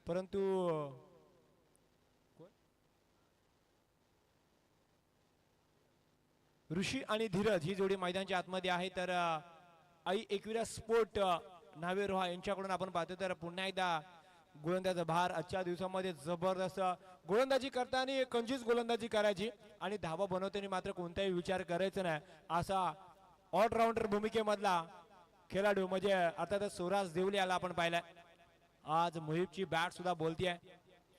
परंतु ऋषी आणि धीरज ही जोडी मैदानाच्या आतमध्ये आहे. तर आई एकविरा स्पोर्ट नावे रोहा यांच्याकडून आपण पाहतो. तर पुन्हा एकदा गोलंदाजा भार आजच्या दिवसामध्ये जबरदस्त गोलंदाजी करताना कंजूस गोलंदाजी करायची आणि धावा बनवताना मात्र कोणताही विचार करायचा नाही असा ऑलराऊंडर भूमिकेमधला खेळाडू म्हणजे अर्थातच सुराज देवले याला आपण पाहिलाय. आज मुहिबची बॅट सुद्धा बोलतीये.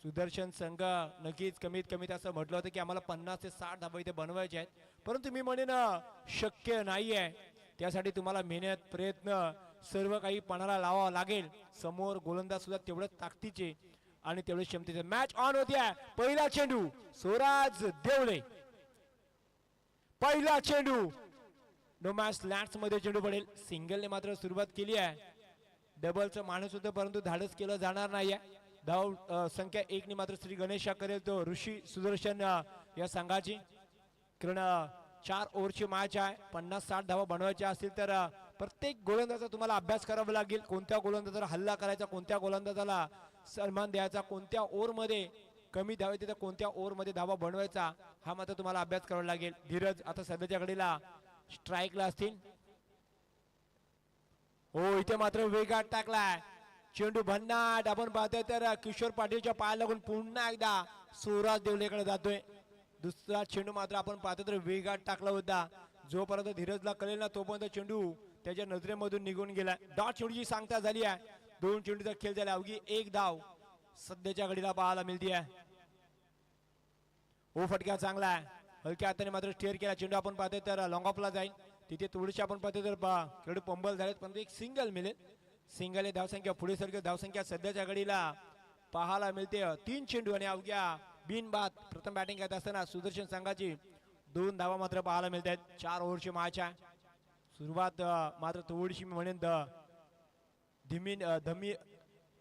सुदर्शन संघ नक्कीच कमीत कमीत असं म्हटलं होतं की आम्हाला 50 ते 60 धाबा इथे बनवायचे आहेत, परंतु मी म्हणेन शक्य नाहीये. त्यासाठी तुम्हाला मेहनत प्रयत्न सर्व काही पणाला लावावं लागेल. समोर गोलंदाज सुद्धा तेवढंच ताकदीचे आणि तेवढे क्षमतेचे. मॅच ऑन होतीये. पहिला चेंडू स्वराज देवले, पहिला चेंडू नो मॅच लँड्स मध्ये चेंडू पडेल. सिंगलने मात्र सुरुवात केली आहे. डबलचं माणूस होतं परंतु धाडस केलं जाणार नाहीये. धाव संख्या 1 ने मात्र श्री गणेशा करेल तो ऋषी सुदर्शन या संघाची. कारण 4 ओव्हरची मॅच आहे. 50-60 धावा बनवायच्या असतील तर प्रत्येक गोलंदाजाचा तुम्हाला अभ्यास करावा लागेल. कोणत्या गोलंदाजाला हल्ला करायचा, कोणत्या गोलंदाजाला सन्मान द्यायचा, कोणत्या ओव्हरमध्ये कमी धावा येते तर कोणत्या ओव्हरमध्ये धावा बनवायचा, हा मात्र तुम्हाला अभ्यास करावा लागेल. धीरज आता सध्याच्या घडीला स्ट्राईकला असतील. हो इथे मात्र वेगात टाकलाय चेंडू भन्नाट. आपण पाहतोय तर किशोर पाटीलच्या पायाला लागून पुन्हा एकदा सुराज देवलेकडे जातोय. दुसरा चेंडू मात्र आपण पाहतो तर वेगात टाकला होता. जोपर्यंत धीरजला कळेल ना तोपर्यंत चेंडू त्याच्या नजरेमधून निघून गेला. डॉट चेंडूची सांगता झाली आहे. 2 चेंडूचा खेळ झाला. अवघी 1 धाव सध्याच्या घडीला पाहायला मिळते आहे. ओ फटका चांगला आहे. हलक्या हाताने मात्र स्टेअर केला चेंडू. आपण पाहतोय तर लॉंग ऑफला जाईल. तिथे थोडीशी आपण पाहतोय तर खेळाडू पंबल झालेत परंतु एक सिंगल मिळेल. सिंगल हे धावसंख्या पुढे सरके धावसंख्या सध्याच्या घडीला पाहायला मिळते 3 चेंडू आणि अवघ्या बिनबाद. प्रथम बॅटिंग करत असताना सुदर्शन संघाची 2 धावा मात्र पाहायला मिळत आहेत. 4 ओव्हरची मॅच आहे. सुरुवात मात्र थोडीशी मी म्हणेन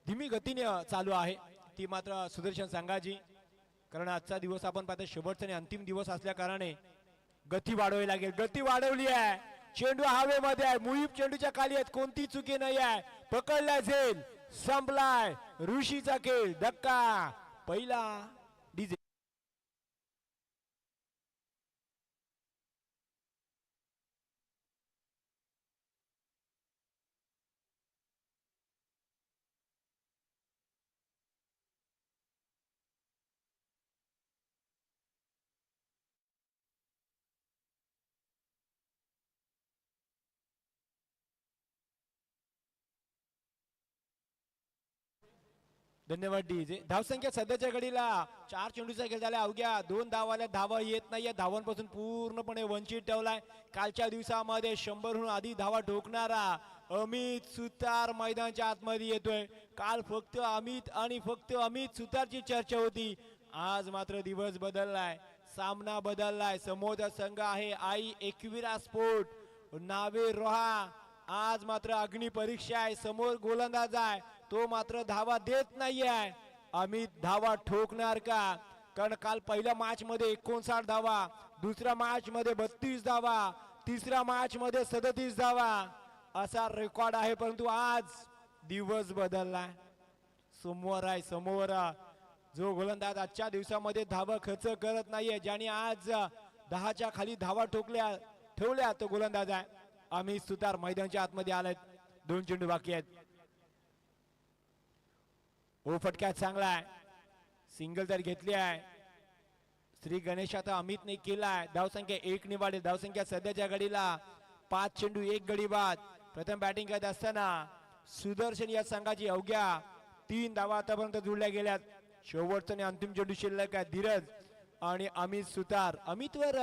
धीमी गतीने चालू आहे ती मात्र सुदर्शन संघाची. कारण आजचा दिवस आपण पाहतो शेवटचा आणि अंतिम दिवस असल्या कारणाने गती वाढवावी लागेल. गती वाढवली आहे. चेंडू हवेमध्ये आहे. मुहीब चेंडूच्या खाली आहेत. कोणती चुकी नाही आहे. पकडला झेल संपलाय ऋषीचा खेळ. धक्का पहिला डीजे. धन्यवाद डीजे. धावसंख्या सध्याच्या घडीला 4 चेंडूचा खेळ झाला. अवघ्या 2 धावाला धावा येत नाहीये. धावांपासून पूर्णपणे वंचित ठेवलाय. कालच्या दिवसामध्ये 100हून अधिक धावा ठोकणारा अमित सुतार मैदानाच्या आतमध्ये येतोय. काल फक्त अमित आणि फक्त अमित सुतारची चर्चा होती. आज मात्र दिवस बदललाय, सामना बदललाय. समोरचा संघ आहे आई एकविरा स्पोर्ट नावे रोहा. आज मात्र अग्नि परीक्षा आहे. समोर गोलंदाज आहे तो मात्र धावा देत नाहीये. अमित धावा ठोकणार का? कारण काल पहिल्या मॅच मध्ये 59 धावा, दुसऱ्या मॅच मध्ये 32 धावा, तिसऱ्या मॅच मध्ये 37 धावा असा रेकॉर्ड आहे. परंतु आज दिवस बदललाय. समोर आहे समोर जो गोलंदाज आजच्या दिवसामध्ये धावा खर्च करत नाहीये, ज्याने आज 10च्या खाली धावा ठेवल्या तो गोलंदाज आहे अमित सुतार. मैदानाच्या आतमध्ये आलेत. 2 चेंडू बाकी आहेत. ओ फटका चांगला आहे. सिंगल तर घेतली आहे. श्री गणेश आता अमितने केलाय. धावसंख्या 1 निवाडे. धावसंख्या सध्याच्या घडीला 5 चेंडू 1 गडी बाद. प्रथम बॅटिंग करत असताना सुदर्शन या संघाची अवघ्या 3 धावा आतापर्यंत जुळल्या गेल्यात. शेवटचा आणि अंतिम चेंडू शिल्लक आहे. धीरज आणि अमित सुतार. अमितवर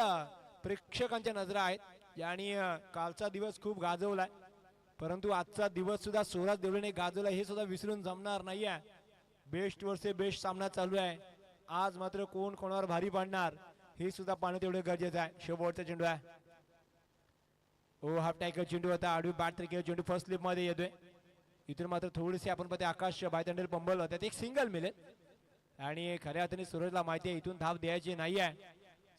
प्रेक्षकांच्या नजरा आहेत. यांनी कालचा दिवस खूप गाजवलाय, परंतु आजचा दिवस सुद्धा सुराज देवलेने गाजवला हे सुद्धा विसरून जमणार नाहीये. बेस्ट वर्से बेस्ट सामना चालू आहे. आज मात्र कोण कोणावर भारी पाडणार हे सुद्धा पाहणं तेवढे गरजेचं आहे. शेवटचा चेंडू आहे. ओ हाफ टायकर चेंडू होता. आडवी बॅट तरी चेंडू फर्स्ट स्लिप मध्ये येतोय. इथून मात्र थोडीशी आपण पाहते आकाश बायतंडेल पंबल होत्यात. एक सिंगल मिळेल आणि खऱ्या अर्थाने सूरजला माहिती आहे इथून धाव द्यायची नाही आहे.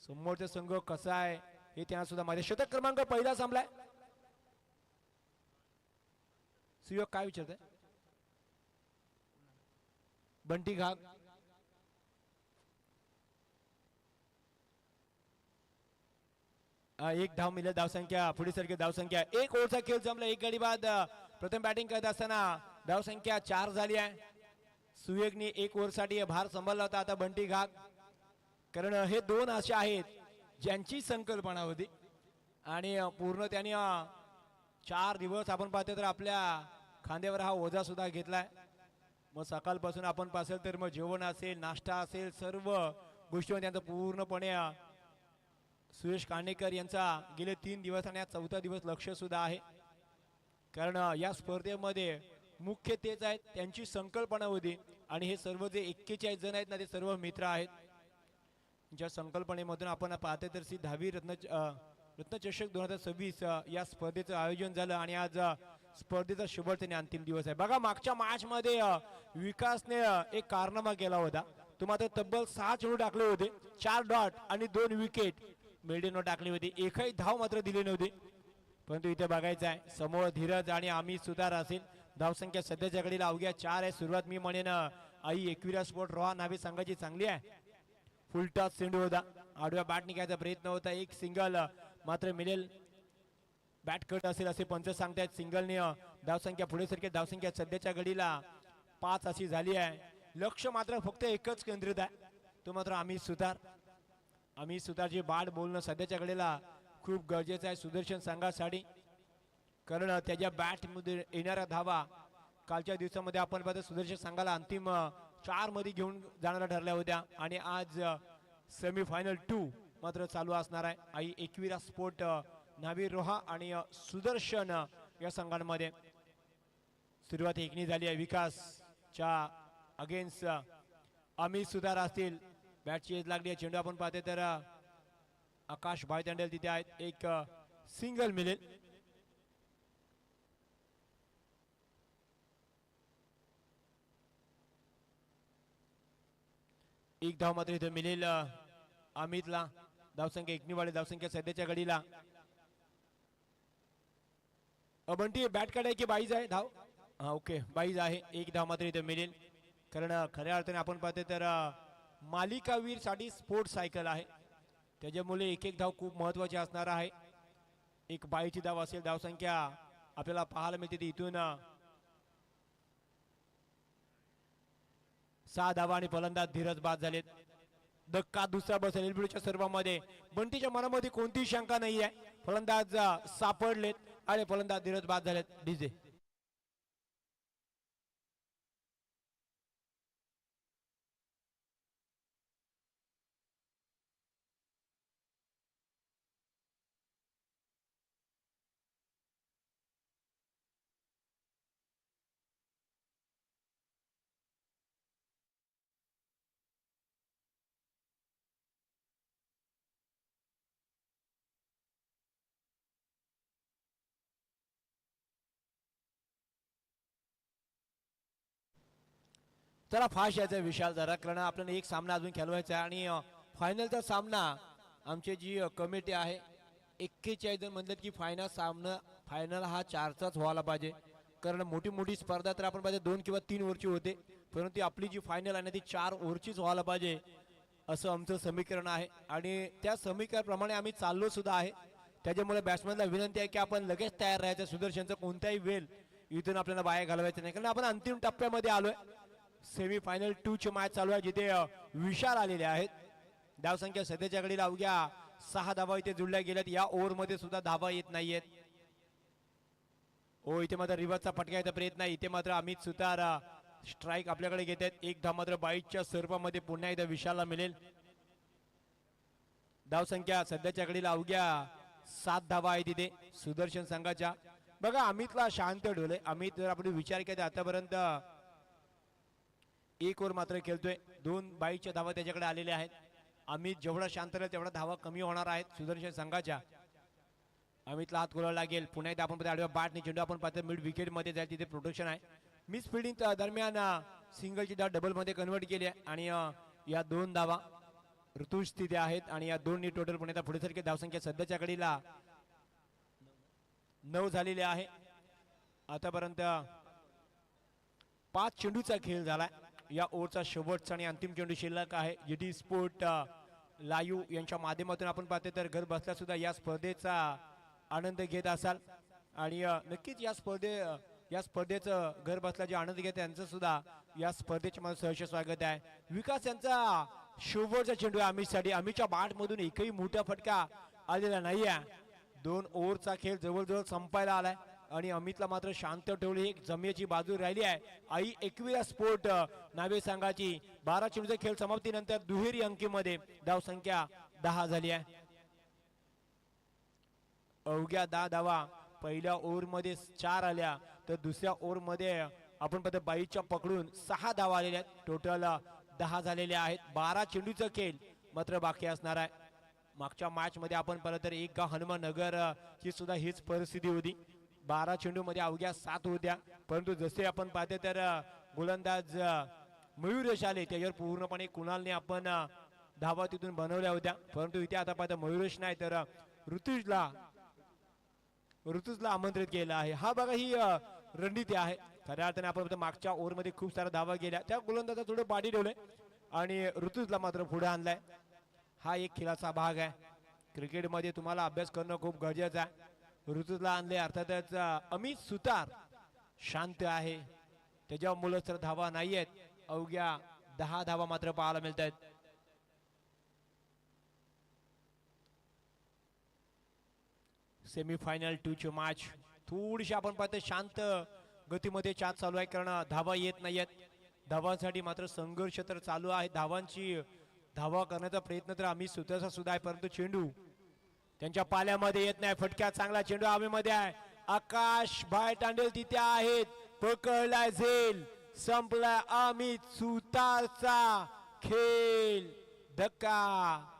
समोरचा संघ कसा आहे हे त्यांना सुद्धा माहिती. शतक क्रमांक पहिला संपलाय. सुयोग काय विचारताय? बंटी घाग एक धाव मिळेल. धावसंख्या पुढे सरकी धावसंख्या एक ओव्हरचा खेळ जमला. एक गडी बाद प्रथम बॅटिंग करत असताना धावसंख्या 4 झाली आहे. सुयोगने एक ओव्हरसाठी भार सांभाळला होता. आता बंटी घाग, कारण हे दोन असे आहेत ज्यांची संकल्पना होती आणि पूर्ण त्यांनी 4 दिवस आपण पाहतो तर आपल्या खांद्यावर हा ओझा सुद्धा घेतलाय. मग सकाळपासून आपण पासेल तर मग जेवण असेल, नाश्ता असेल, सर्व गोष्टीवर त्यांचं पूर्णपणे सुरेश काणेकर यांचा गेले 3 दिवस आणि 4था दिवस लक्ष सुद्धा आहे. कारण या स्पर्धेमध्ये मुख्य तेच आहेत, त्यांची संकल्पना होती आणि हे सर्व जे 41 जण आहेत ना ते सर्व मित्र आहेत. ज्या संकल्पनेमधून आपण पाहतोय तर 10वी रत्नचषक 2026 या स्पर्धेचं आयोजन झालं आणि आज स्पर्धेचा शेवटचा आणि अंतिम दिवस आहे. बघा मागच्या मॅच मध्ये विकासने एक कारनामा केला होता. तो मात्र तब्बल 6 चेंडू टाकले होते, 4 डॉट आणि 2 विकेट मेडीनो टाकली होती. एकही धाव मात्र दिली नव्हती. परंतु इथे बघायचं आहे समोर धीरज आणि आम्ही सुधार असेल. धावसंख्या सध्याच्या घडीला अवघ्या 4 आहे. सुरुवात मी म्हणेन आई एकविरा स्पोर्ट रोहा नावे संघाची चांगली आहे. फुल टॉस चेंडू होता, आडव्या बॅट निघायचा प्रयत्न होता. एक सिंगल मात्र मिळेल. बॅट कट असेल असे पंच सांगतायत. सिंगलने धावसंख्या पुढे सरकी धावसंख्या सध्याच्या घडीला 5 अशी झाली आहे. लक्ष मात्र फक्त एकच केंद्रित आहे, तो मात्र आम्ही सुधार. आम्ही सुधारची बाद बोलणं सध्याच्या घडीला खूप गरजेचं आहे सुदर्शन संघासाठी. कारण त्याच्या बॅट मध्ये येणाऱ्या धावा कालच्या दिवसामध्ये आपण पाहतो सुदर्शन संघाला अंतिम 4 मध्ये घेऊन जाणाऱ्या ठरल्या होत्या आणि आज सेमीफायनल 2 मात्र चालू असणार आहे. आई एकविरा स्पोर्ट नावी रोहा आणि सुदर्शन या संघांमध्ये. सुरुवात एकनी झाली आहे. विकासच्या अगेन्स्ट अमित सुधार असतील. बॅटची एज लागली आहे. चेंडू आपण पाहते तर आकाश भाईतंडेल तिथे आहेत. एक सिंगल मिळेल. एक धाव मात्र इथे मिळेल अमितला. धावसंख्या एकनी वाढेल. धावसंख्या सध्याच्या घडीला बंटी बॅट काढायची बाईज आहे. धाव हा ओके बाईज आहे. एक धाव मात्र इथे मिळेल. कारण खऱ्या अर्थाने आपण पाहतो तर मालिकावीर साठी स्पोर्ट सायकल आहे, त्याच्यामुळे एक एक धाव खूप महत्वाची असणार आहे. एक बाईची धाव असेल. धावसंख्या आपल्याला पाहायला मिळते ती इथून 6 धावा आणि फलंदाज धीरज बाद झालेत. धक्का दुसरा बसेल एलबीडीच्या सर्वांमध्ये. बंटीच्या मनामध्ये कोणतीही शंका नाही आहे. फलंदाज सापडलेत आणि फलंदाज धीरज बाद झालेत. डीजे चला फास्ट याचा विशाल जरा, कारण आपल्याला एक सामना अजून खेळवायचा आहे आणि फायनलचा सामना आमची जी कमिटी आहे 41 जण म्हणतात की फायनल हा 4चाच व्हायला पाहिजे. कारण मोठी मोठी स्पर्धा तर आपण पाहिजे 2 किंवा 3 ओव्हरची होते, परंतु आपली जी फायनल आहे ना ती 4 ओव्हरचीच व्हायला पाहिजे असं आमचं समीकरण आहे आणि त्या समीकरणाप्रमाणे आम्ही चाललो सुद्धा आहे. त्याच्यामुळे बॅट्समॅनला विनंती आहे की आपण लगेच तयार राहायचं. सुदर्शनचं कोणताही वेळ इथून आपल्याला बाहेर घालवायचं नाही, कारण आपण अंतिम टप्प्यामध्ये आलोय. सेमीफायनल 2 ची मॅच चालू आहे जिथे विशाल आलेले आहेत. धावसंख्या सध्याच्या घडीला अवघ्या 6 धावा इथे जुळल्या गेल्यात. या ओव्हर मध्ये सुद्धा धावा येत नाहीयेत. ओ इथे मात्र रिव्हर्सचा फटका येता प्रयत्न आहे. इथे मात्र अमित सुतार स्ट्राईक आपल्याकडे घेत आहेत. एक धाव मात्र बाईटच्या स्वरूपामध्ये पुन्हा एकदा विशालला मिळेल. धावसंख्या सध्याच्या घडीला अवघ्या 7 धावा आहेत इथे सुदर्शन संघाच्या. बघा अमितला शांत ठेवलंय. अमित जर आपण विचार केला आतापर्यंत 1 ओव्हर मात्र खेळतोय. 2 बाईच्या धावा त्याच्याकडे आलेल्या आहेत. अमित जेवढा शांत राहील तेवढा धावा कमी होणार आहेत सुदर्शन संघाच्या. अमितला हात खोलावा लागेल. पुन्हा एकदा आपण आडव्या बॅटने चेंडू आपण पाहतो मिड विकेट मध्ये जाईल. तिथे प्रोटेक्शन आहे. मिस फिल्डिंग दरम्यान सिंगलची धाव डबल मध्ये कन्वर्ट केली आहे आणि या 2 धावा ऋतुज तिथे आहेत आणि या 2नी टोटल पुन्हा पुढे सारखे धावसंख्या सध्याच्या घडीला 9 झालेली आहे. आतापर्यंत 5 चेंडूचा खेळ झालाय. या ओव्हरचा शेवटचा आणि अंतिम चेंडू शिल्लक आहे. जीटी स्पोर्ट लाईव्ह यांच्या माध्यमातून आपण पाहतो तर घर बसल्या सुद्धा या स्पर्धेचा आनंद घेत असाल आणि नक्कीच या स्पर्धेचं घर बसल्या जे आनंद घेत त्यांचं सुद्धा या स्पर्धेच्या मध्ये सहर्ष स्वागत आहे. विकास यांचा शेवटचा चेंडू आहे अमितसाठी. अमितच्या बॅटमधून एकही मोठा फटका आलेला नाही आहे. 2 ओव्हरचा खेळ जवळजवळ संपायला आलाय आणि अमितला मात्र शांत ठेवली. एक जमेची बाजू राहिली आहे. आई एकविरा स्पोर्ट नावे संघाची 12 चेंडूचा खेळ समाप्तीनंतर दुहेरी अंकीमध्ये धावसंख्या 10 झाली आहे. अवघ्या 10 धावा पहिल्या ओव्हर मध्ये 4 आल्या तर दुसऱ्या ओव्हर मध्ये आपण पाहतो बाईच्या पकडून 6 धावा आलेल्या आहेत. टोटल 10 झालेल्या आहेत. 12 चेंडूचा खेळ मात्र बाकी असणार आहे. मागच्या मॅच मध्ये आपण पाहिलं तर एक गाव हनुमाननगर ची सुद्धा हीच परिस्थिती होती. 12 चेंडू मध्ये अवघ्या 7 होत्या परंतु जसे आपण पाहतो तर गोलंदाज मयुरेश आले त्याच्यावर पूर्णपणे कुणालने आपण धावा तिथून बनवल्या होत्या परंतु इथे आता पाहतो मयुरेश नाही तर ऋतुजला आमंत्रित केलं आहे. हा बघा ही रणनीती आहे. खऱ्या अर्थाने आपण मागच्या ओव्हर मध्ये खूप साऱ्या धावा गेल्या त्या गोलंदाजा थोडं बाडी ठेवलंय आणि ऋतुजला मात्र पुढे आणलाय. हा एक खेळाचा भाग आहे. क्रिकेटमध्ये तुम्हाला अभ्यास करणं खूप गरजेचं आहे. ऋतुजला आणले अर्थातच अमित सुतार शांत आहे त्याच्या मुलं तर धावा नाही आहेत. अवघ्या 10 धावा मात्र पाहायला मिळत आहेत. सेमीफायनल 2 ची मॅच थोडीशी आपण पाहतो शांत गतीमध्ये चाच चालू आहे कारण धावा येत नाहीयेत. धावांसाठी मात्र संघर्ष तर चालू आहे. धावा करण्याचा प्रयत्न तर आम्ही सुद्धा आहे परंतु चेंडू त्यांच्या पाल्यामध्ये येत नाही. फटक्या चांगला चेंडू हवेमध्ये आहे. आकाश भाई तांडेल तिथे आहेत. पकडला झेल संपला अमित सुतारचा खेळ. धक्का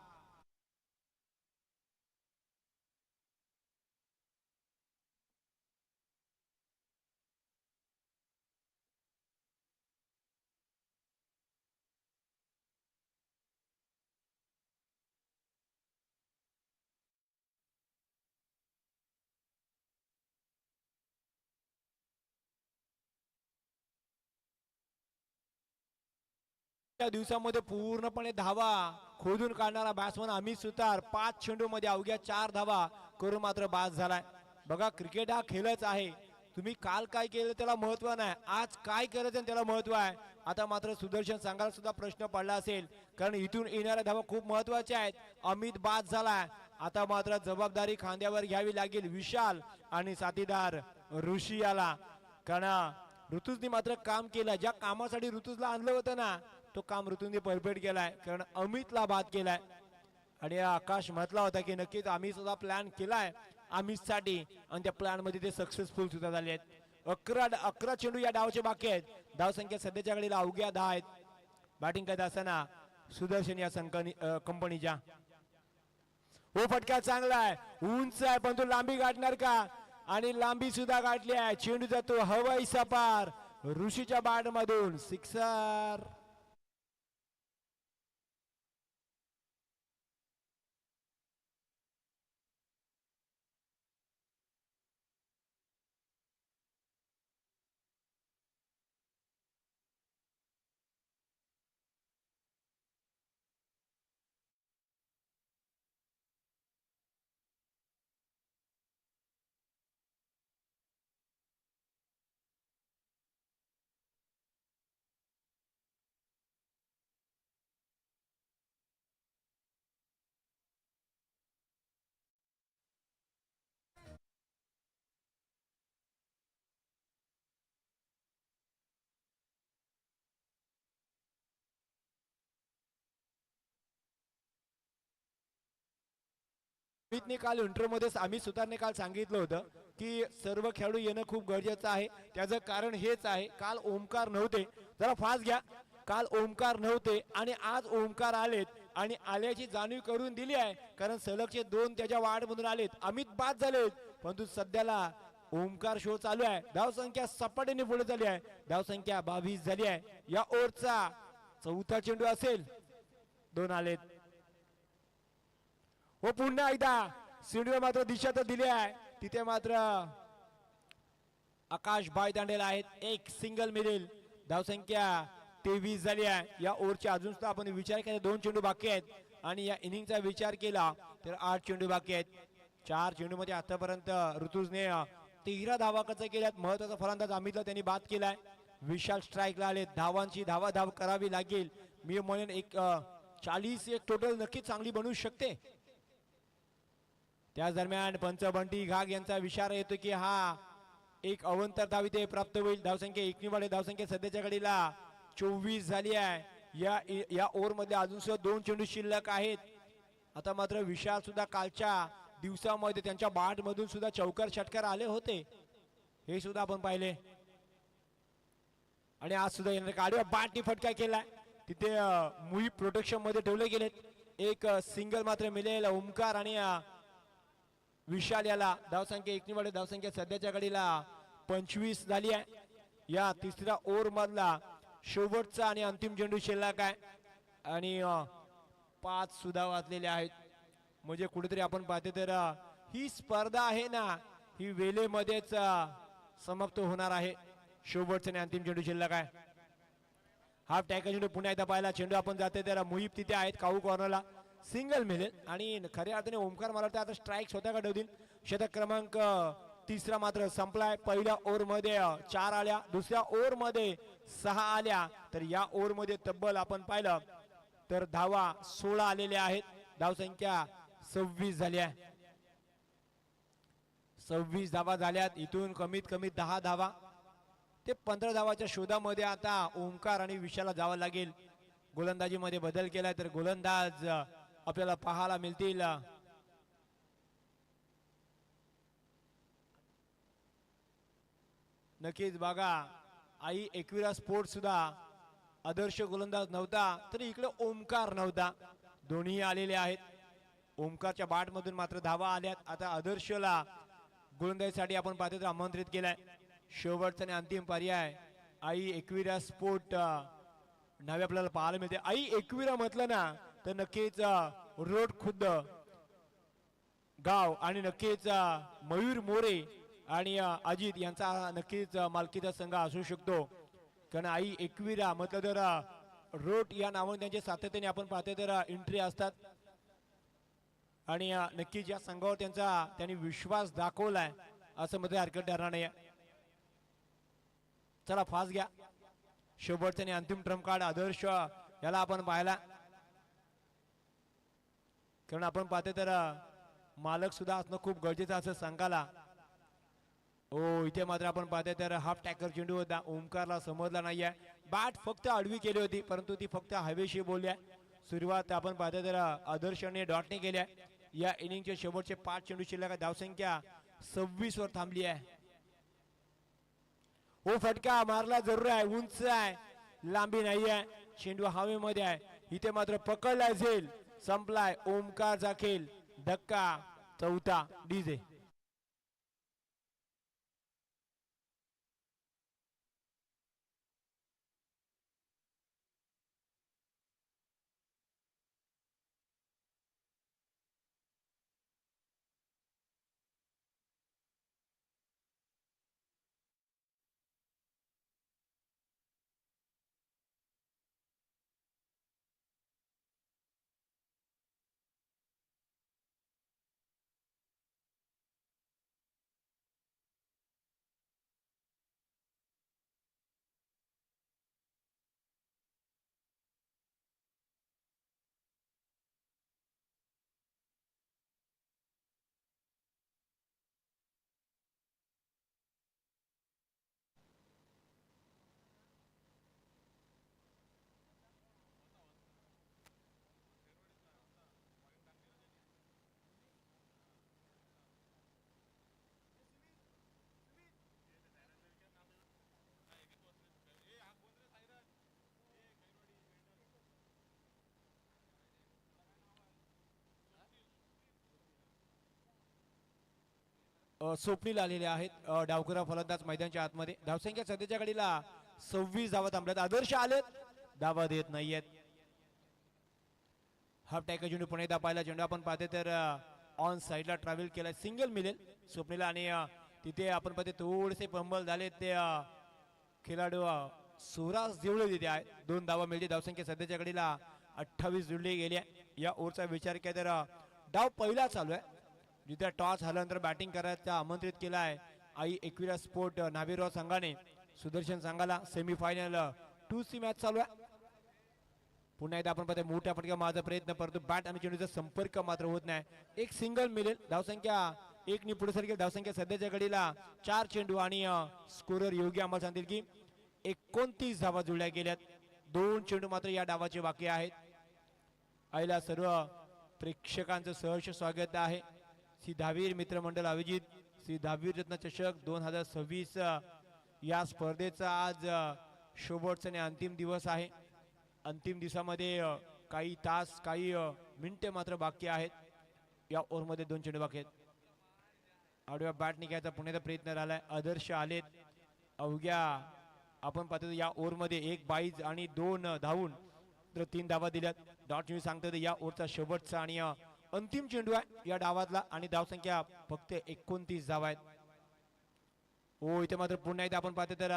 त्या दिवसामध्ये पूर्णपणे धावा खोदून काढणारा बॅट्समन अमित सुतार 5 चेंडू मध्ये अवघ्या 4 धावा करून मात्र बाद झालाय. बघा क्रिकेट हा खेळच आहे. तुम्ही काल काय केलं त्याला महत्व नाही आज काय करायचं त्याला महत्व आहे. आता मात्र सुदर्शन सांगायला सुद्धा प्रश्न पडला असेल कारण इथून येणाऱ्या धावा खूप महत्वाच्या आहेत. अमित बाद झालाय. आता मात्र जबाबदारी खांद्यावर घ्यावी लागेल विशाल आणि साथीदार ऋषी याला कारण ऋतुजने मात्र काम केलं. ज्या कामासाठी ऋतुजला आणलं होतं ना तो काम ऋतूने परफेक्ट केलाय कारण अमितला बाद केलाय आणि आकाश म्हटला होता की नक्कीच आम्ही सुद्धा प्लॅन केलाय अमितसाठी आणि त्या प्लॅन मध्ये ते सक्सेसफुल सुद्धा झाले आहेत. 11 चेंडू या डावचे बाकी आहेत. धाव संख्या सध्याच्या घडीला अवघ्या 10 आहेत. बॅटिंग करत असताना सुदर्शन या कंपनीच्या हो फटका चांगला आहे उंच आहे पण तो लांबी गाठणार का आणि लांबी सुद्धा गाठली आहे. चेंडू जातो हवाई सपार ऋषीच्या बॅट मधून सिक्सर. अमितने काल इंटरव्ह्यू मध्ये अमित सुतारने काल सांगितलं होतं की सर्व खेळाडू येणं खूप गरजेचं आहे. त्याचं कारण हेच आहे काल ओमकार नव्हते. जरा फास्ट घ्या. काल ओमकार नव्हते आणि आज ओमकार आलेत आणि आल्याची जाणीव करून दिली आहे कारण सलगचे 2 त्याच्या वार्डमधून आलेत. अमित बाद झालेत परंतु सध्याला ओमकार शो चालू आहे. धाव संख्या सपाटीने पुढे झाली आहे. धाव संख्या 22 झाली आहे. या ओव्हरचा चौथा चेंडू असेल. 2 आलेत. हो पुन्हा एकदा सिंडीवर मात्र दिशा तर दिली आहे. तिथे मात्र आकाश भाई दांडेल आहेत. एक सिंगल मिळेल. धावसंख्या 23 झाली आहे. या ओव्हरची अजून सुद्धा आपण विचार केला 2 चेंडू बाकी आहेत आणि या इनिंगचा विचार केला तर 8 चेंडू बाकी आहेत. 4 चेंडू मध्ये आतापर्यंत ऋतुजने 13 धावा कचा केल्यात. महत्वाचा फलंदाज अमितला त्यांनी बाद केलाय. विशाल स्ट्राईकला आले. धावांची धाव करावी लागेल. मी म्हणेन एक 40 एक टोटल नक्कीच चांगली बनवू शकते. त्याच दरम्यान पंच बंटी घाग यांचा इशारा येतो की हा एक अवंतर धाव इथे प्राप्त होईल. धावसंख्या 1 वाढे. धावसंख्या सध्याच्या घडीला 24 झाली आहे. या ओव्हर मध्ये अजून सुद्धा 2 चेंडू शिल्लक आहेत. आता मात्र विशाल सुद्धा कालच्या दिवसामध्ये त्यांच्या बाट मधून सुद्धा चौकार षटकार आले होते. हे सुद्धा आपण पाहिले आणि आज सुद्धा यांनी गाडीवर बाटनी फटका केलाय. तिथे मुई प्रोटेक्शन मध्ये ठेवले गेलेत. एक सिंगल मात्र मिळेल ओमकार आणि विशाल याला. धावसंख्या 1 वाढे. धावसंख्या सध्याच्या घडीला 25 झाली आहे. या तिसऱ्या ओव्हर मधला शेवटचा आणि अंतिम चेंडू शिल्लक आहे आणि 5 सुद्धा वाचलेले आहेत. म्हणजे कुठेतरी आपण पाहते तर ही स्पर्धा आहे ना ही वेळेमध्येच समाप्त होणार आहे. शेवटचा आणि अंतिम चेंडू शिल्लक आहे. हाफ टॅकल चेंडू पुन्हा एकदा पाहिला. चेंडू आपण जाते तर मुहीब तिथे आहेत. काऊ कॉर्नरला सिंगल मिळेल आणि खऱ्या अर्थाने ओमकार मला वाटतं आता स्ट्राईक स्वतः ठेवतील. शतक क्रमांक 3 मात्र संपलाय. पहिल्या ओव्हर मध्ये 4 आल्या. दुसऱ्या ओव्हर मध्ये 6 आल्या. तर या ओव्हर मध्ये तब्बल आपण पाहिलं तर धावा 16 आलेल्या आहेत. धावसंख्या 26 झाल्या. 26 धावा झाल्यात. इथून कमीत कमी 10 धावा ते 15 धावाच्या शोधामध्ये आता ओमकार आणि विशाला जावं लागेल. गोलंदाजी मध्ये बदल केलाय तर गोलंदाज आपल्याला पाहायला मिळतील. नक्कीच बघा आई एकविरा स्पोर्ट सुद्धा आदर्श गोलंदाज नव्हता तर इकडे ओमकार नव्हता. दोन्ही आलेले आहेत. ओमकारच्या बाट मधून मात्र धावा आल्यात. आता आदर्शला गोलंदाजीसाठी आपण पाहतो तर आमंत्रित केलाय. शेवटचा आणि अंतिम पर्याय आई एकविरा स्पोर्ट नावे आपल्याला पाहायला मिळते. आई एकविरा म्हटलं ना तर नक्कीच रोड खुद्द गाव आणि नक्कीच मयूर मोरे आणि अजित यांचा नक्कीच मालकीचा संघ असू शकतो. कारण आई एकविरा म्हटलं तर रोड या नावाने त्यांचे सातत्याने आपण पाहतो तर एंट्री असतात आणि नक्कीच या संघावर त्यांनी विश्वास दाखवलाय असं मध्ये हरकत ठरणार नाही. चला फास्ट घ्या. शेवटचा आणि अंतिम ट्रम्प कार्ड आदर्श याला आपण पाहिला. कारण आपण पाहतो तर मालक सुद्धा असणं खूप गरजेचं असं संघाला. इथे मात्र आपण पाहतो तर हाफ टॅकर चेंडू होता. ओमकारला समजला नाहीये. बॅट फक्त आडवी केली होती परंतु ती फक्त हवेशी बोलली आहे. सुरुवात आपण पाहतो तर आदर्शने डॉटने केली आहे. या इनिंगचे शेवटचे 5 चेंडू शिल्लक. धावसंख्या 26 वर थांबली आहे. फटका मारला जरूर आहे. उंच आहे. लांबी नाही आहे. चेंडू हवेमध्ये आहे. इथे मात्र पकडला जाईल. संपलाय ओमकारचा खेळ. धक्का 4था डीजे. स्वप्नील आलेले आहेत. डावखुरा फलंदाज मैदानाच्या आतमध्ये. धावसंख्या सध्याच्या घडीला 26 धावा थांबल्यात. आदर्श आलेत. धावा देत नाहीयेत. हाफ टॅकल चेंडू पुन्हा एकदा पाहिला. चेंडू आपण पाहते तर ऑन साईडला ट्रॅव्हल केला. सिंगल मिळेल स्वप्नीला आणि तिथे आपण पाहते थोडेसे पंबल झाले. ते खेळाडू सुरास देवळे तिथे आहे. 2 धावा मिळते. धावसंख्या सध्याच्या घडीला 28 जुळली गेली आहे. या ओव्हरचा विचार केला तर डाव पहिला चालू आहे. जिथे टॉस झाल्यानंतर बॅटिंग करायचा आमंत्रित केला आहे आई एकविरा स्पोर्ट नावेगाव संघाने सुदर्शन संघाला. सेमीफायनल 2C मॅच चालू आहे. पुन्हा एकदा आपण पाहतो मोठ्या फटका माझा प्रयत्न परंतु बॅट आणि चेंडूचा संपर्क मात्र होत नाही. एक सिंगल मिळेल. धावसंख्या 1 पुढे सरकेल. धावसंख्या सध्याच्या घडीला 4 चेंडू आणि स्कोरर योगी आम्हाला सांगतील की 29 धावा जुळल्या गेल्यात. 2 चेंडू मात्र या डावाचे बाकी आहेत. आईला सर्व प्रेक्षकांचं सहर्ष स्वागत आहे. श्री दहावीर मित्रमंडळ आयोजित श्री दहावीर रत्न चषक 2026 या स्पर्धेचा आज शेवटचा आणि अंतिम दिवस आहे. अंतिम दिवसामध्ये काही तास काही मिनिटे मात्र बाकी आहेत. या ओव्हरमध्ये 2 चेंडू बाकी आहेत. आडव्या बॅट निघायचा पुण्याचा प्रयत्न झालाय. आदर्श आलेत. अवघ्या आपण पाहतो या ओव्हरमध्ये 1 बाईज आणि 2 धावून तर 3 धावा दिल्यात. डॉट न्यूज सांगतो या ओव्हरचा शेवटचा आणि अंतिम चेंडू आहे या डावातला आणि धावसंख्या फक्त 29 धावा आहेत. हो इथे मात्र पुन्हा एकदा आपण पाहतो तर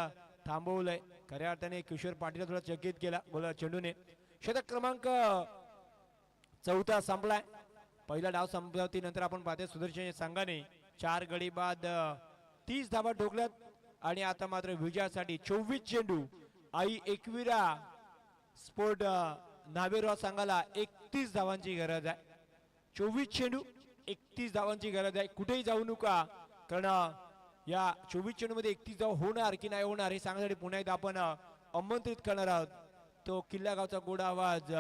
थांबवलंय. खऱ्या अर्थाने किशोर पाटील थोडा चकित केला बोला चेंडूने. षटक क्रमांक 4 संपलाय. पहिला डाव संपवती नंतर आपण पाहतो सुदर्शन संघाने 4 गडी बाद 30 धावा ठोकल्यात आणि आता मात्र विजयासाठी 24 चेंडू आई एकविरा स्पोर्ट नावेगाव संघाला 31 धावांची गरज आहे. 24 चेंडू 31 धावांची गरज आहे. कुठेही जाऊ नका कारण या 24 चेंडू मध्ये 31 धावा होणार की नाही होणार हे सांगण्यासाठी पुन्हा एकदा आपण आमंत्रित करणार आहोत तो किल्ला गावचा गोडा आवाज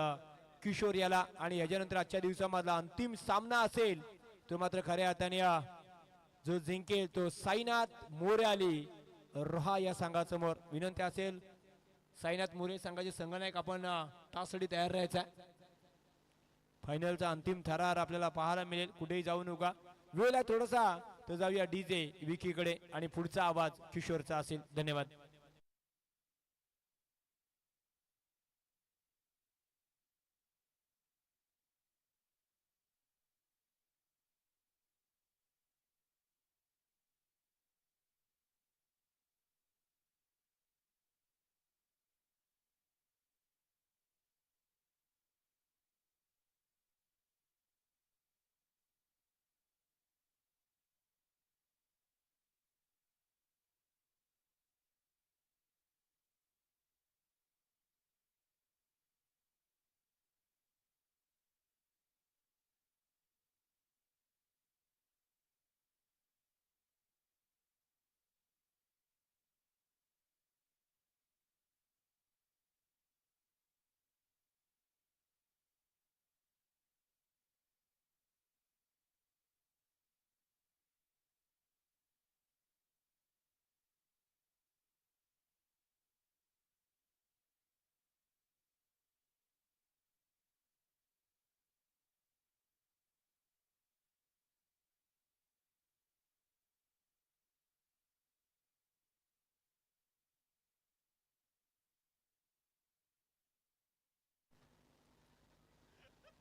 किशोर याला. आणि याच्यानंतर आजच्या दिवसामधला अंतिम सामना असेल तो मात्र खऱ्या अर्थाने जो जिंकेल तो साईनाथ मोरे आली रोहा या संघासमोर. विनंती असेल साईनाथ मोरे संघाचे संघनायक आपण तासाठी तयार राहायचा. फायनलचा अंतिम थरार आपल्याला पाहायला मिळेल. कुठेही जाऊ नका. वेळ आहे थोडासा तर जाऊया डीजे विकीकडे आणि पुढचा आवाज किशोरचा असेल. धन्यवाद.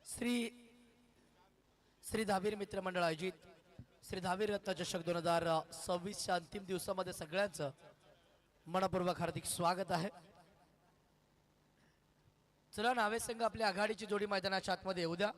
श्री श्री दहावीर मित्रमंडळ आयोजित श्री दहावीर रत्न चषक 2026च्या अंतिम दिवसामध्ये सगळ्यांचं मनपूर्वक हार्दिक स्वागत आहे. चला नावे संघ आपली आघाडीची जोडी मैदानाच्या आतमध्ये येऊ द्या.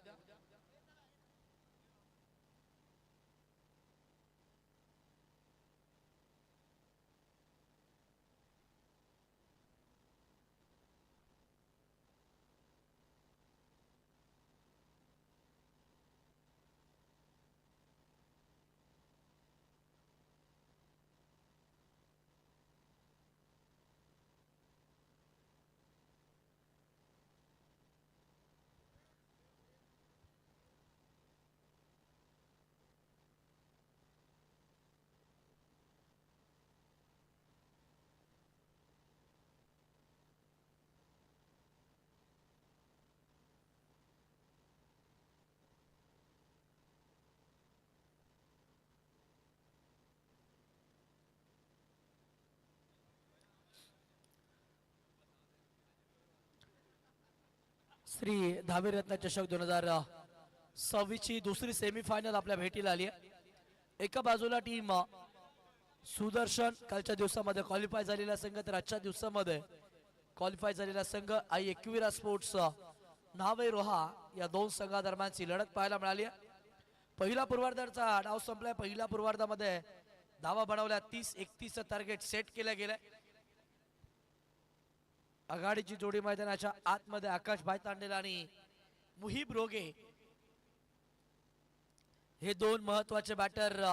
श्री दहावीर रत्न चषक 2026 ची दुसरी सेमीफायनल आपल्या भेटीला आली आहे. एका बाजूला टीम सुदर्शन कालच्या दिवसामध्ये क्वालिफाय झालेला संघ तर आजच्या दिवसामध्ये क्वालिफाय झालेला संघ आई एकविरा स्पोर्ट्स न्हावे रोहा या दोन संघादरम्यानची लढत पाहायला मिळाली आहे. पहिला पूर्वार्धाचा डाव संपलाय. पहिल्या पूर्वार्धामध्ये धावा बनवल्या 30-31 टार्गेट सेट केलं गेलंय. आघाडीची जोडी मैदानाच्या आतमध्ये आकाश भाई तांडेल आणि मुहिब रोगे हे दोन महत्वाचे बॅटर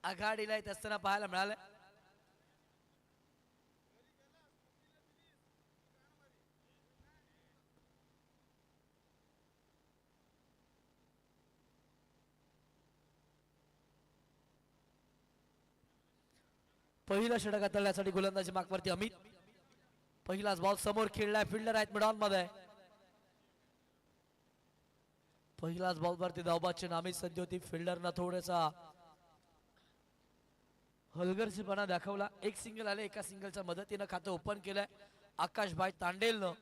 आघाडीला येत असताना पाहायला मिळाले. पहिला षटक हाताळण्यासाठी गोलंदाजी मार्कवरती अमित. पहिलाच बॉल समोर खेळलाय. फिल्डर आहेत मिडॉन मध्ये. पहिलाच बॉल वरती धावबाची नामी संधी होती. फिल्डरनं थोडासा हलगर्जीपणा दाखवला. एक सिंगल आले. एका सिंगलच्या मदतीनं खातं ओपन केलंय आकाश भाई तांडेलनं.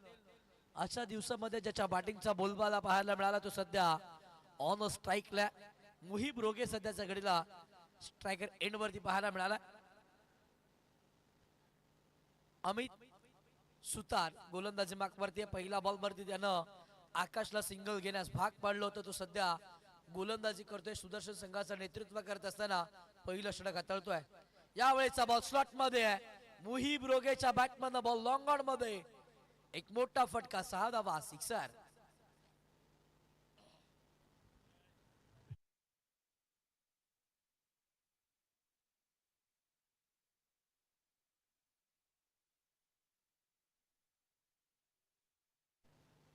अशा दिवसामध्ये ज्याच्या बॅटिंगचा बोलबाला पाहायला मिळाला तो सध्या ऑन स्ट्राईकला. मुहिब रोगे सध्याच्या घडीला स्ट्रायकर एंड वरती पाहायला मिळाला. अमित सुतार गोलंदाजी मार्कवरती. पहिला बॉल वरती त्यानं आकाशला सिंगल घेण्यास भाग पाडलं होतं. तो सध्या गोलंदाजी करतोय. सुदर्शन संघाचं नेतृत्व करत असताना पहिलं षटक हाताळतोय. यावेळेचा बॉल स्लॉट मध्ये आहे. मुहिब रोगेच्या बॅटमधनं बॉल लॉंग ऑन मध्ये. एक मोठा फटका. 6 धावा. सिक्सर.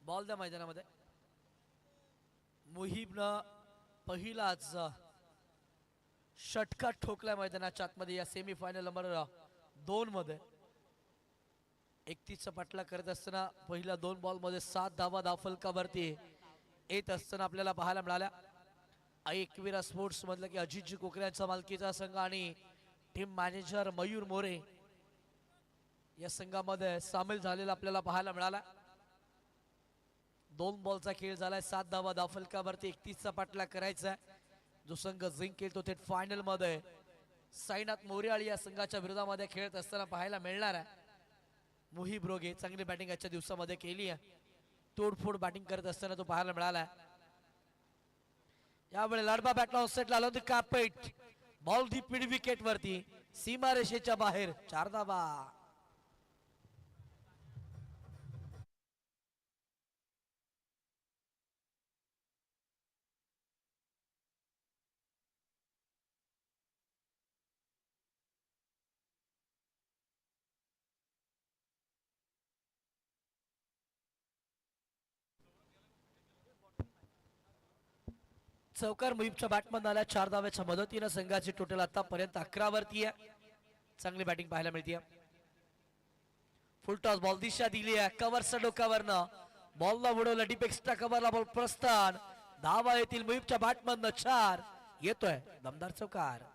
बॉल द्या मैदानामध्ये. मुहिबनं पहिलाच षटका ठोकला मैदानाच्या आतमध्ये या सेमीफायनल नंबर 2 मध्ये. 31चा पाठला करत असताना पहिल्या 2 बॉल मध्ये 7 धावा धावफलकावरती येत असताना आपल्याला पाहायला मिळाल्या. आई एकविरा स्पोर्ट्स मधलं की अजितजी कोकऱ्यांचा मालकीचा संघ आणि टीम मॅनेजर मयूर मोरे या संघामध्ये सामील झालेला आपल्याला पाहायला मिळाला. 2 बॉलचा खेळ झालाय. 7 धावा धावफलकावरती 31चा पाठला करायचा. जो संघ जिंकेल तो थेट फायनल मध्ये साईनाथ मोरेआळी या संघाच्या विरोधामध्ये खेळत असताना पाहायला मिळणार आहे. मुहिब रोगे चांगली बॅटिंग आजच्या दिवसामध्ये केली आहे. तोडफोड बॅटिंग करत असताना तो पाहायला मिळाला. यावेळी लाडबा बॅटला सेटला आला होता carpet. Ball deep mid wicket वरती सीमारेषेच्या बाहेर. 4 धावा. चौकार मुहिबच्या बॅटमधून आल्या. 4 धाव्याच्या मदतीनं संघाची टोटल आतापर्यंत 11 वरती आहे. चांगली बॅटिंग पाहायला मिळते. फुलटॉस बॉल दिशा दिली आहे. कव्हरच्या डोक्यावरनं बॉलला उडवलं. डीप एक्स्ट्रा कव्हरला बॉल प्रस्थान. धावा येतील मुहिबच्या बॅटमधनं. 4 येतोय दमदार चौकार.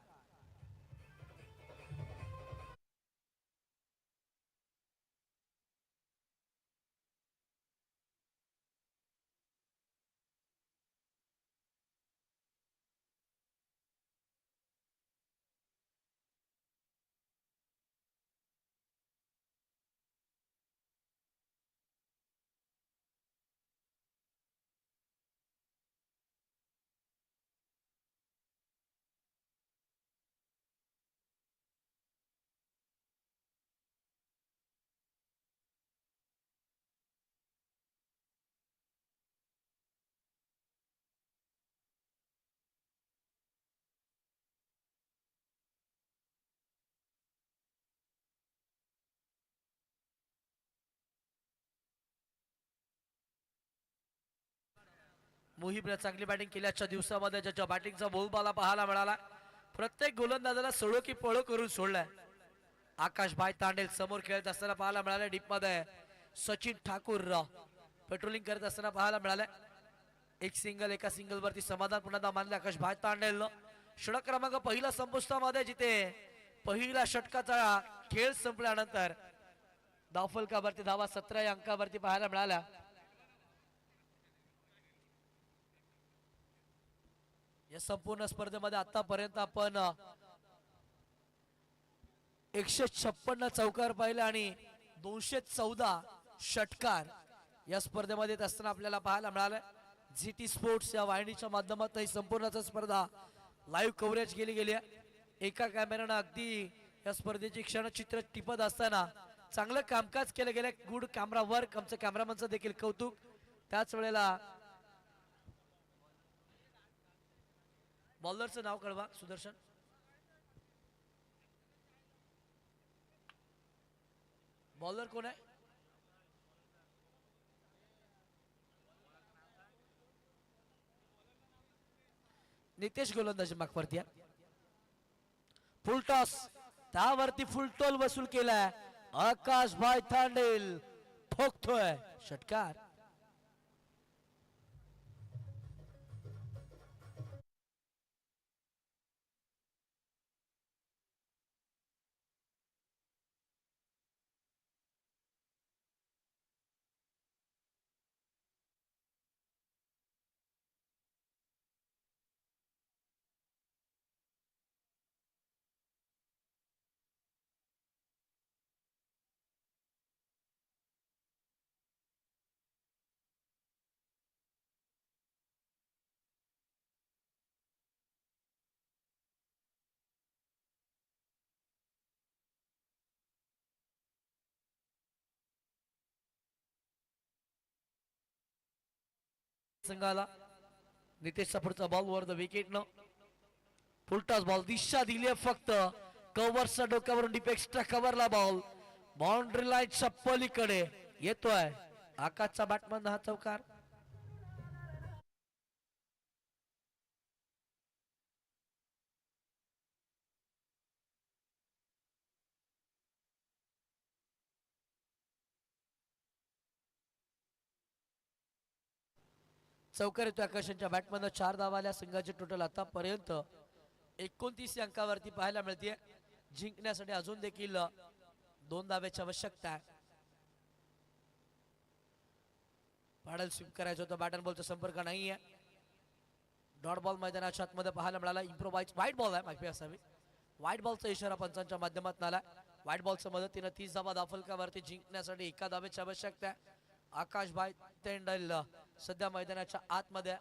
मुहिबने चांगली बॅटिंग केली आजच्या दिवसामध्ये. ज्याच्या बॅटिंगचा बोलबाला पाहायला मिळाला. प्रत्येक गोलंदाजाला सळो की पळो करून सोडलाय. आकाश भाई तांडेल समोर खेळत असताना पाहायला मिळाले. डीप मध्ये सचिन ठाकूर पेट्रोलिंग करत असताना पाहायला मिळाले. एक सिंगल. एका सिंगल वरती समाधान पुन्हा मानले आकाश भाई तांडेल. षटक क्रमांक पहिला संपुष्टामध्ये जिथे पहिला षटकाचा खेळ संपल्यानंतर धावफलकावरती धावा 17 या अंकावरती पाहायला मिळाल्या. या संपूर्ण स्पर्धेमध्ये आतापर्यंत आपण 156 चौकार पाहिले आणि 214 षटकार या स्पर्धेमध्ये येत असताना आपल्याला पाहायला मिळालं. जीटी स्पोर्ट्स या वाहिनीच्या माध्यमातून ही संपूर्ण स्पर्धा लाईव्ह कव्हरेज केली गेली आहे. एका कॅमेऱ्यानं अगदी या स्पर्धेची क्षणचित्र टिपत असताना चांगलं कामकाज केलं गेलं. गुड कॅमेरा वर्क, आमचं कॅमेरामनचं देखील कौतुक. त्याच वेळेला बॉलरचं नाव कळवा सुदर्शन. बॉलर कोण आहे? नितेश गोलंदाजी मागवरती आहे. फुल टॉस, त्यावरती फुल टोल वसूल केलाय. आकाश भाई तांडेल ठोकतोय षटकार. संघाला नितेशचा पुढचा बॉल वर द विकेट न फुलटॉस बॉल दिशा दिली फक्त कव्हरच्या डोक्यावरून डीप एक्स्ट्रा कव्हरला बॉल बाउंड्री लाईनच्या पलीकडे येतोय. आकाशचा बॅटमन हा चौकार. चौकार येतो आकाशांच्या बॅटमधनं. 4 धावा आल्या. संघाचे टोटल आतापर्यंत 29 अंकावरती पाहायला मिळते. जिंकण्यासाठी अजून देखील 2 धाव्याची आवश्यकता आहे. पॅडल स्विप करायचं होतं. बॅट अँड बॉलचा संपर्क नाहीये. डॉट बॉल मैदानाच्या आतमध्ये पाहायला मिळाला. इम्प्रोवाइज व्हाईट बॉल आहे, माहिती असावी. व्हाईट बॉलचा इशारा पंचांच्या माध्यमातून आला. व्हाईट बॉलच्या मदतीनं 30 धावा दाफलकावरती जिंकण्यासाठी 1 धाव्याची आवश्यकता आहे. आकाश भाई तेंडल सध्या मैदानाच्या आतमध्ये.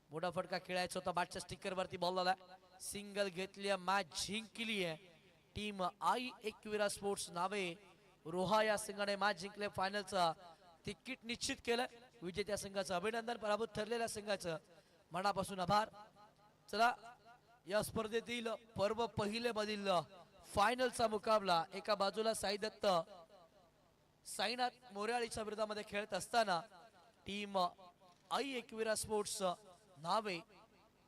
मोठा फटका खेळायचा होता. बॅटच्या स्टिकर वरती बॉल आला. सिंगल घेतली, मॅच जिंकली आहे टीम आई एकविरा स्पोर्ट्स नावे. रोहा या संघाने मॅच जिंकले. फायनलचा तिकीट निश्चित केलं. विजेत्या संघाचं अभिनंदन. पराभूत ठरलेल्या संघाचं मनापासून आभार. चला, या स्पर्धेतील पर्व पहिले मधील फायनलचा मुकाबला. एका बाजूला साई दत्त साईनाथ मोर्याळीच्या विरोधामध्ये खेळत असताना टीम आई एकविरा स्पोर्ट्स नावे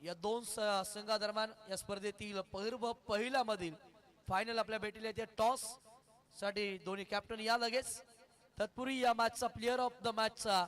या 2 संघादरम्यान या स्पर्धेतील पर्व पहिला मधील फायनल आपल्या भेटीला येते. टॉस साठी दोन्ही कॅप्टन या लगेच. तत्पूर्वी या मॅचचा प्लेअर ऑफ द मॅचचा